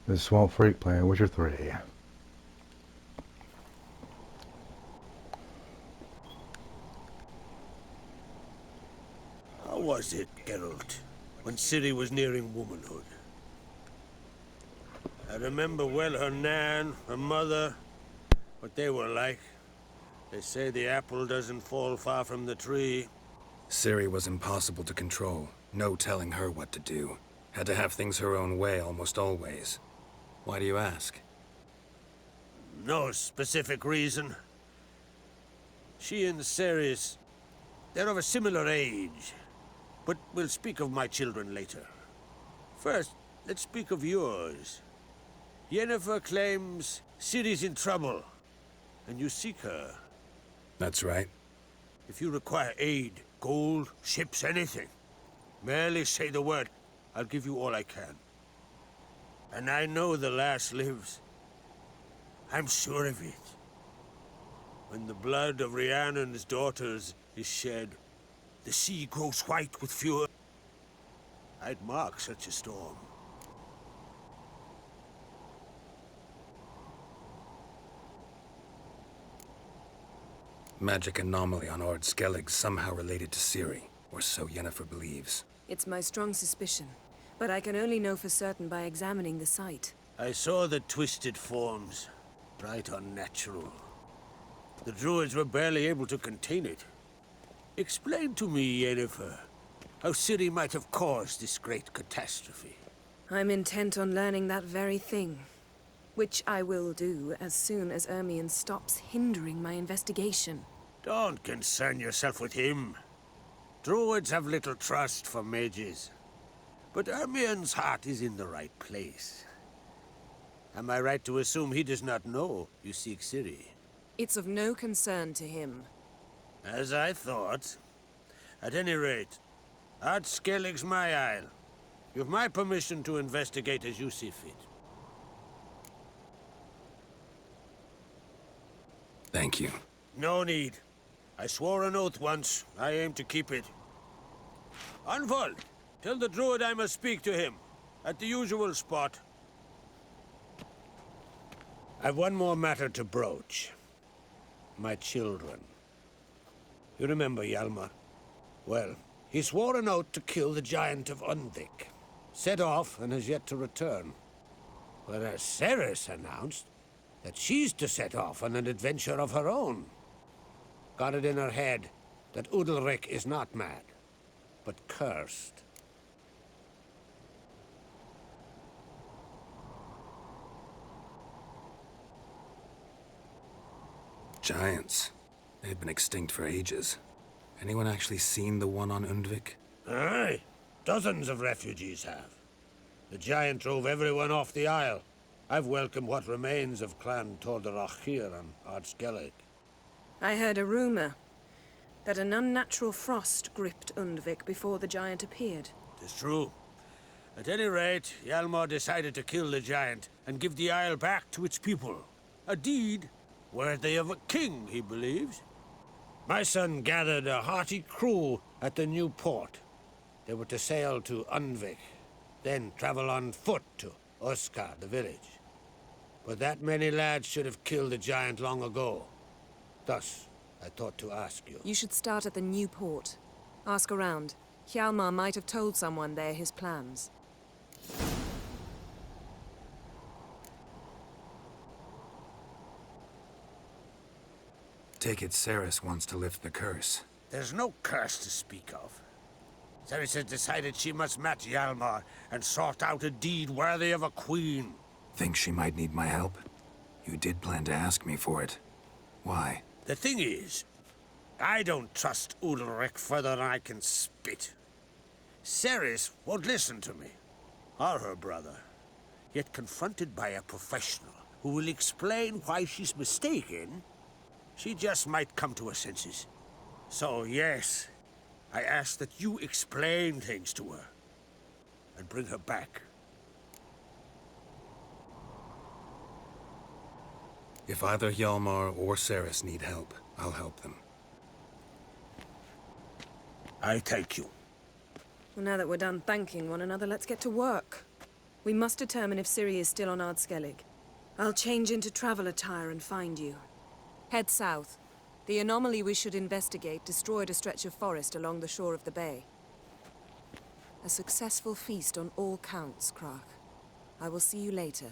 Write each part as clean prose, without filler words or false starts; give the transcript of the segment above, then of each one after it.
This is Swamp Freak playing Witcher 3. How was it, Geralt, when Ciri was nearing womanhood? I remember well her nan, her mother, what they were like. They say the apple doesn't fall far from the tree. Ciri was impossible to control. No telling her what to do. Had to have things her own way almost always. Why do you ask? No specific reason. She and Ceres, they're of a similar age. But we'll speak of my children later. First, let's speak of yours. Yennefer claims Ciri's in trouble, and you seek her. That's right. If you require aid, gold, ships, anything, merely say the word. I'll give you all I can. And I know the lass lives. I'm sure of it. When the blood of Rhiannon's daughters is shed, the sea grows white with fury. I'd mark such a storm. Magic anomaly on Ord Skellig somehow related to Ciri, or so Yennefer believes. It's my strong suspicion, but I can only know for certain by examining the site. I saw the twisted forms, right unnatural. The druids were barely able to contain it. Explain to me, Yennefer, how Ciri might have caused this great catastrophe. I'm intent on learning that very thing, which I will do as soon as Ermion stops hindering my investigation. Don't concern yourself with him. Druids have little trust for mages. But Ermion's heart is in the right place. Am I right to assume he does not know you seek Ciri? It's of no concern to him. As I thought. At any rate, Ard Skellig's my isle. You've my permission to investigate as you see fit. Thank you. No need. I swore an oath once. I aim to keep it. Anvald, tell the druid I must speak to him. At the usual spot. I've one more matter to broach. My children. You remember Hjalmar? Well, he swore an oath to kill the Giant of Undvik. Set off and has yet to return. Whereas Ceres announced that she's to set off on an adventure of her own. Got it in her head that Udalric is not mad, but cursed. Giants. They've been extinct for ages. Anyone actually seen the one on Undvik? Aye, dozens of refugees have. The giant drove everyone off the isle. I've welcomed what remains of Clan Tordarach here on Ard Skellig. I heard a rumor that an unnatural frost gripped Undvik before the giant appeared. It's true. At any rate, Hjalmar decided to kill the giant and give the isle back to its people. A deed worthy of a king, he believes. My son gathered a hearty crew at the new port. They were to sail to Undvik, then travel on foot to Oskar, the village. But that many lads should have killed the giant long ago. Thus, I thought to ask you. You should start at the new port. Ask around. Hjalmar might have told someone there his plans. Take it Ceres wants to lift the curse. There's no curse to speak of. Ceres has decided she must match Hjalmar and sort out a deed worthy of a queen. Think she might need my help? You did plan to ask me for it. Why? The thing is, I don't trust Udalric further than I can spit. Ceres won't listen to me, or her brother. Yet confronted by a professional who will explain why she's mistaken, she just might come to her senses. So yes, I ask that you explain things to her and bring her back. If either Hjalmar or Ceres need help, I'll help them. I thank you. Well, now that we're done thanking one another, let's get to work. We must determine if Ciri is still on Ardskellig. I'll change into travel attire and find you. Head south. The anomaly we should investigate destroyed a stretch of forest along the shore of the bay. A successful feast on all counts, Crach. I will see you later.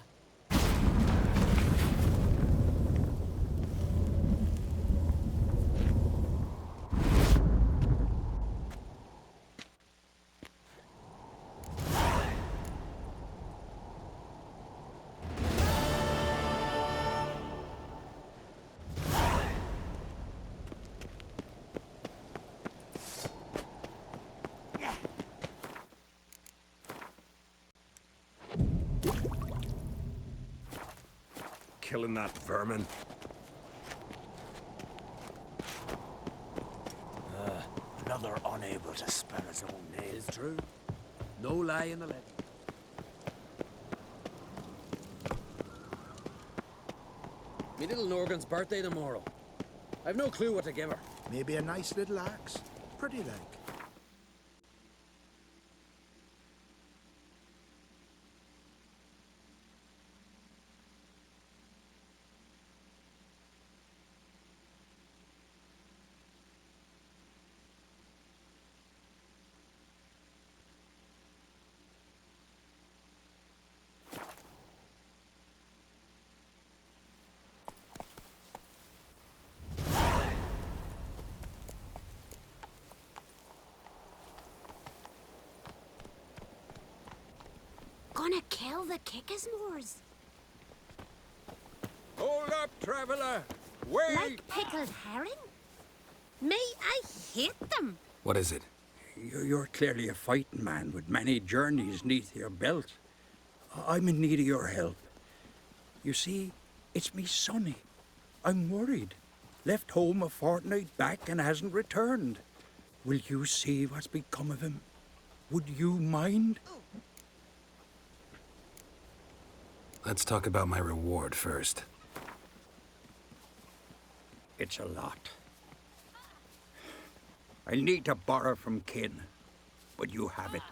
Killing that vermin. Another unable to spell his own name. It's true. No lie in the legend. Me little Norgan's birthday tomorrow. I've no clue what to give her. Maybe a nice little axe. Pretty like. Gonna kill the Kickismores. Hold up, traveler! Wait! Like pickled herring? Me, I hate them. What is it? You're clearly a fighting man with many journeys neath your belt. I'm in need of your help. You see, it's me Sonny. I'm worried. Left home a fortnight back and hasn't returned. Will you see what's become of him? Would you mind? Let's talk about my reward first. It's a lot. I'll need to borrow from kin, but you have it.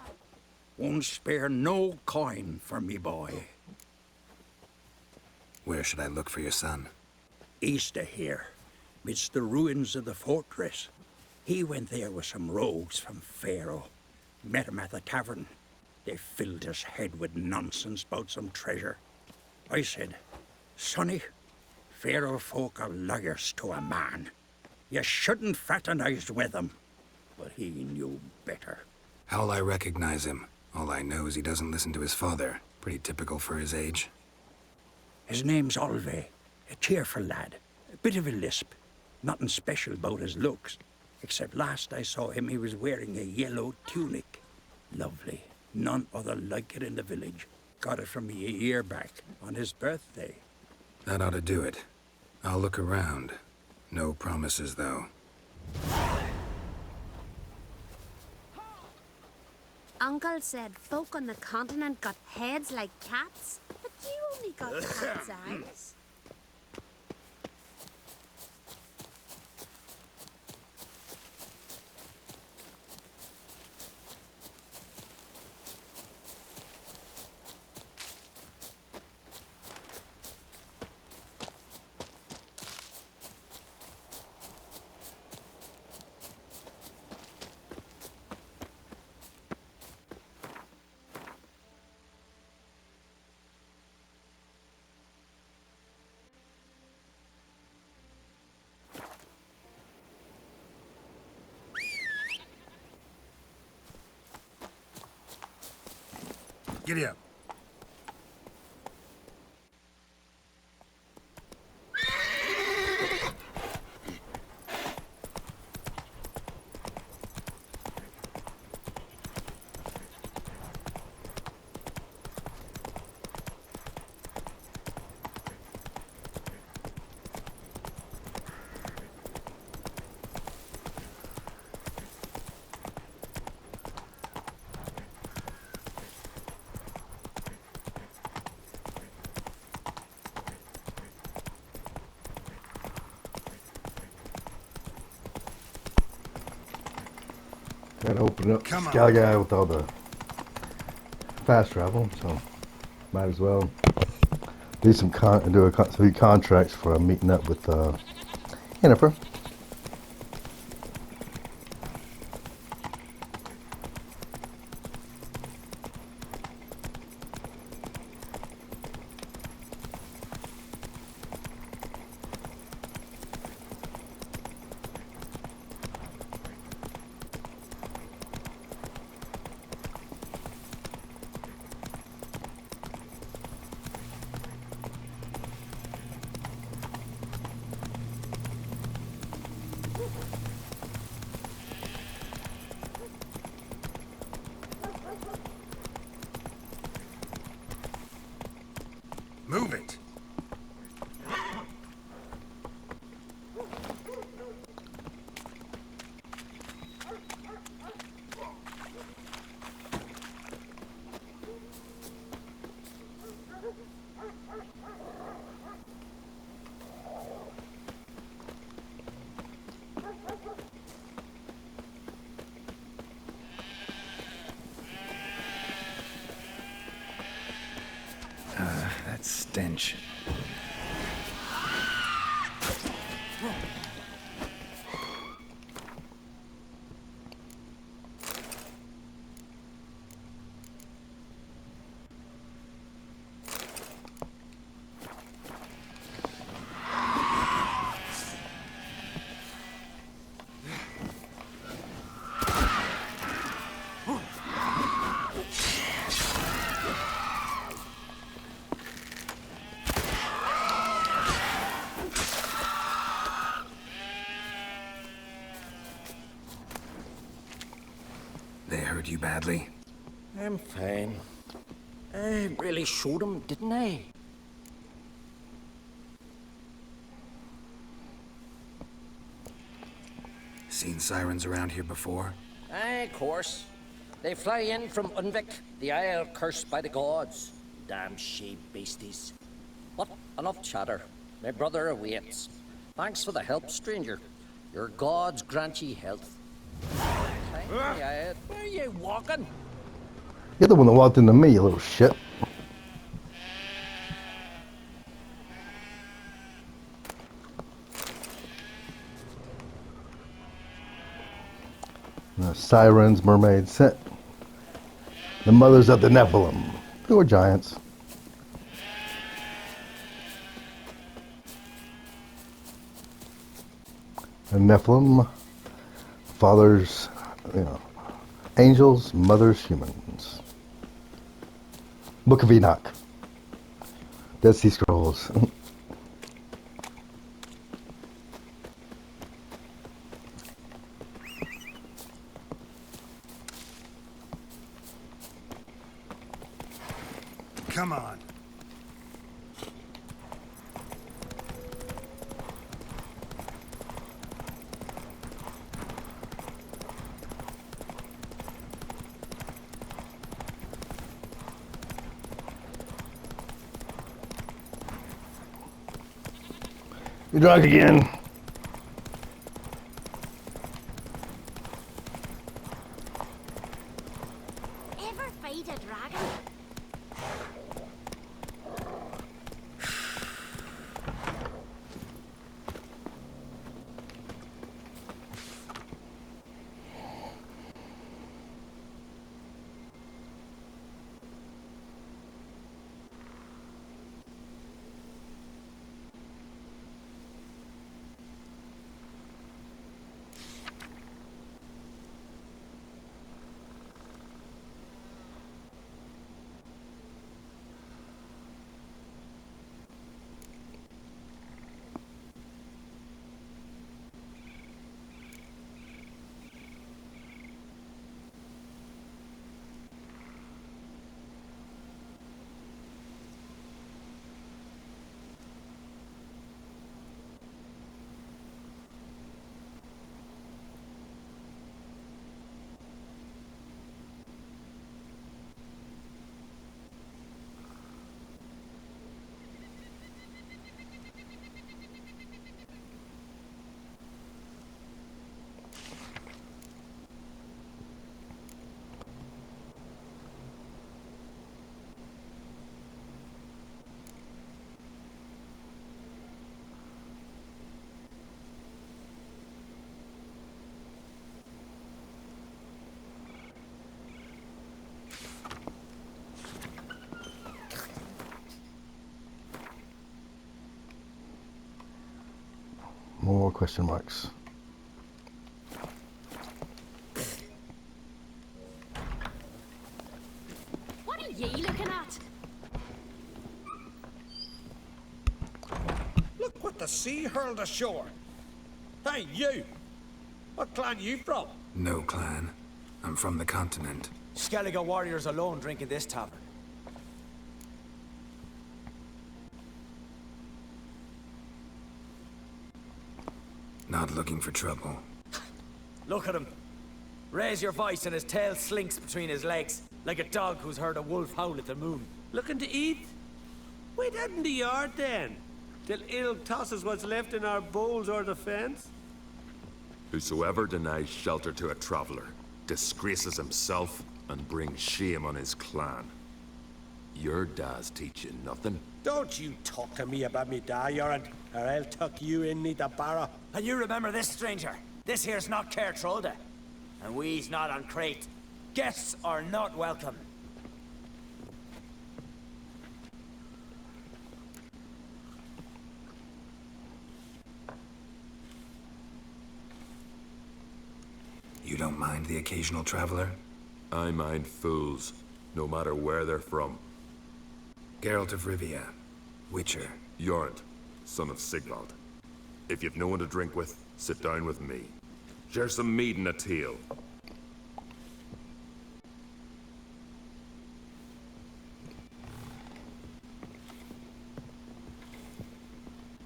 Won't spare no coin for me boy. Where should I look for your son? East of here, midst the ruins of the fortress. He went there with some rogues from Pharaoh. Met him at the tavern. They filled his head with nonsense about some treasure. I said, Sonny, Pharaoh folk are lawyers to a man. You shouldn't fraternize with them. But he knew better. How'll I recognize him? All I know is he doesn't listen to his father. Pretty typical for his age. His name's Olve, a cheerful lad. A bit of a lisp. Nothing special about his looks. Except last I saw him, he was wearing a yellow tunic. Lovely. None other like it in the village. Got it from me a year back, on his birthday. That ought to do it. I'll look around. No promises, though. Uncle said folk on the continent got heads like cats, but you only got cat's eyes. Giddy up. Gotta open up Come on. Skellige with all the fast travel, so Might as well do some few contracts for meeting up with Yennefer. Move it. That stench. They hurt you badly? I'm fine. I really showed him, didn't I? Seen sirens around here before? Aye, of course. They fly in from Unvik, the isle cursed by the gods. Damn she beasties. But enough chatter. My brother awaits. Thanks for the help, stranger. Your gods grant ye health. Where are you walking? You're the one that walked into me, you little shit. The sirens, mermaids, sent the mothers of the Nephilim, who were giants. And Nephilim, fathers, angels, mothers, humans. Book of Enoch. Dead Sea Scrolls. Come on. You're drunk again. Ever fight a dragon? More question marks. What are ye looking at? Look what the sea hurled ashore. Hey, you! What clan you from? No clan. I'm from the continent. Skellige warriors alone drink in this tavern. Not looking for trouble. Look at him. Raise your voice and his tail slinks between his legs, like a dog who's heard a wolf howl at the moon. Looking to eat? Wait out in the yard then, till ill tosses what's left in our bowls or the fence. Whosoever denies shelter to a traveler disgraces himself and brings shame on his clan. Your dad's teaching nothing. Don't you talk to me about me da, Yoran, or I'll tuck you in me the barra. And you remember this, stranger. This here's not Caer Trolde. And we's not on Crete. Guests are not welcome. You don't mind the occasional traveler? I mind fools, no matter where they're from. Geralt of Rivia, Witcher. Jorund, son of Sigvald. If you've no one to drink with, sit down with me. Share some mead and a tale.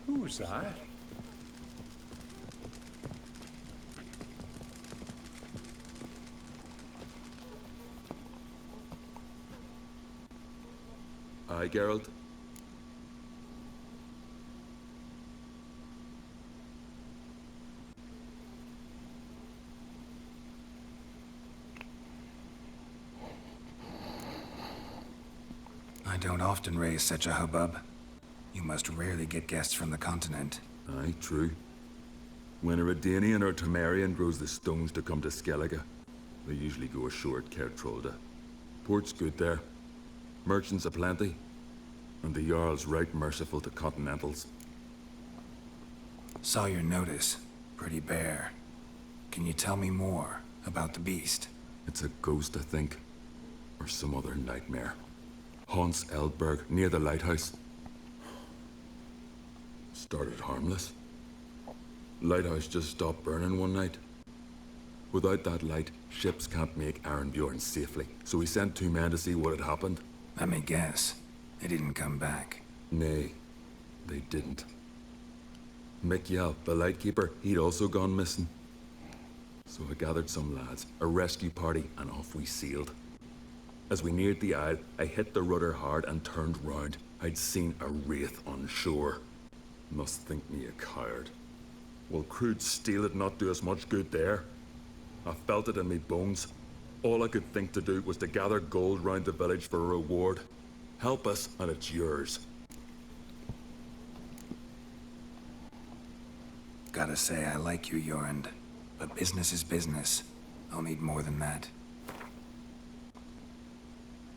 Who's that? Aye, Geralt? I don't often raise such a hubbub. You must rarely get guests from the continent. Aye, true. When a Redanian or Temerian grows the stones to come to Skellige, they usually go ashore at Caer Trolde. Port's good there. Merchants aplenty. And the Jarl's right merciful to continentals. Saw your notice. Pretty bare. Can you tell me more about the beast? It's a ghost, I think. Or some other nightmare. Haunts Eldberg, near the lighthouse. Started harmless. Lighthouse just stopped burning one night. Without that light, ships can't make Arenbjorn safely. So we sent 2 men to see what had happened. Let me guess. They didn't come back. Nay, they didn't. Mikyal, the lightkeeper, he'd also gone missing. So I gathered some lads, a rescue party, and off we sailed. As we neared the isle, I hit the rudder hard and turned round. I'd seen a wraith on shore. Must think me a coward. Will crude steel had not do us much good there? I felt it in me bones. All I could think to do was to gather gold round the village for a reward. Help us, and it's yours. Gotta say, I like you, Jorund. But business is business. I'll need more than that.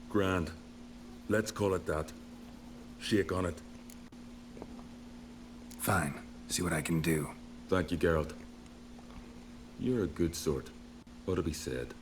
Grand. Let's call it that. Shake on it. Fine. See what I can do. Thank you, Geralt. You're a good sort. Ought to be said.